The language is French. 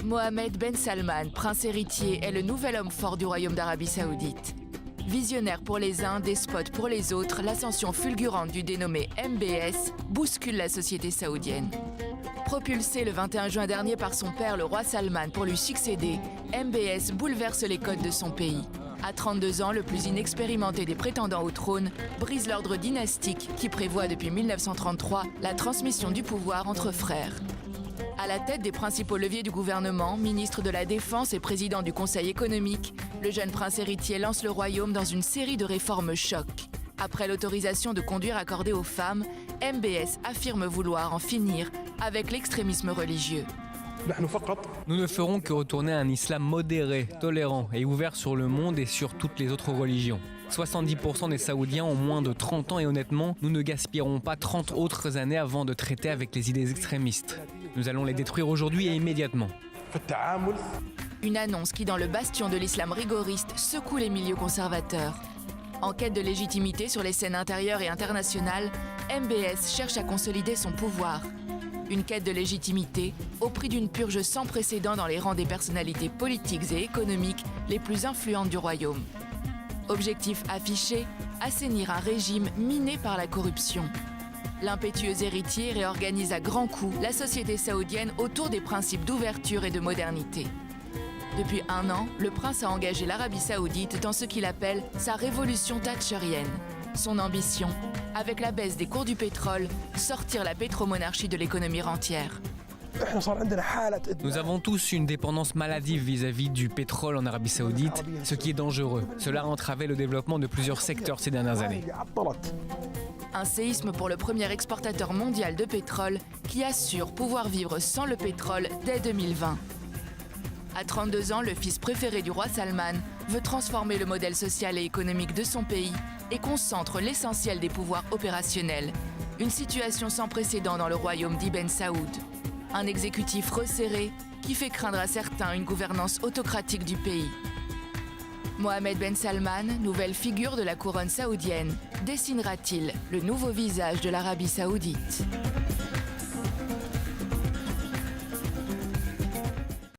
Mohammed Ben Salman, prince héritier, est le nouvel homme fort du royaume d'Arabie Saoudite. Visionnaire pour les uns, despote pour les autres, l'ascension fulgurante du dénommé MBS bouscule la société saoudienne. Propulsé le 21 juin dernier par son père, le roi Salman, pour lui succéder, MBS bouleverse les codes de son pays. À 32 ans, le plus inexpérimenté des prétendants au trône brise l'ordre dynastique qui prévoit depuis 1933 la transmission du pouvoir entre frères. À la tête des principaux leviers du gouvernement, ministre de la Défense et président du Conseil économique, le jeune prince héritier lance le royaume dans une série de réformes chocs. Après l'autorisation de conduire accordée aux femmes, MBS affirme vouloir en finir avec l'extrémisme religieux. Nous ne ferons que retourner à un islam modéré, tolérant et ouvert sur le monde et sur toutes les autres religions. 70% des Saoudiens ont moins de 30 ans et honnêtement, nous ne gaspillerons pas 30 autres années avant de traiter avec les idées extrémistes. Nous allons les détruire aujourd'hui et immédiatement. Une annonce qui, dans le bastion de l'islam rigoriste, secoue les milieux conservateurs. En quête de légitimité sur les scènes intérieures et internationales, MBS cherche à consolider son pouvoir. Une quête de légitimité au prix d'une purge sans précédent dans les rangs des personnalités politiques et économiques les plus influentes du royaume. Objectif affiché, assainir un régime miné par la corruption. L'impétueux héritier réorganise à grands coups la société saoudienne autour des principes d'ouverture et de modernité. Depuis 1 an, le prince a engagé l'Arabie saoudite dans ce qu'il appelle sa révolution thatchérienne. Son ambition, avec la baisse des cours du pétrole, sortir la pétromonarchie de l'économie rentière. Nous avons tous une dépendance maladive vis-à-vis du pétrole en Arabie Saoudite, ce qui est dangereux. Cela a entravé le développement de plusieurs secteurs ces dernières années. Un séisme pour le premier exportateur mondial de pétrole qui assure pouvoir vivre sans le pétrole dès 2020. À 32 ans, le fils préféré du roi Salman veut transformer le modèle social et économique de son pays et concentre l'essentiel des pouvoirs opérationnels. Une situation sans précédent dans le royaume d'Ibn Saoud. Un exécutif resserré qui fait craindre à certains une gouvernance autocratique du pays. Mohammed Ben Salman, nouvelle figure de la couronne saoudienne, dessinera-t-il le nouveau visage de l'Arabie saoudite ?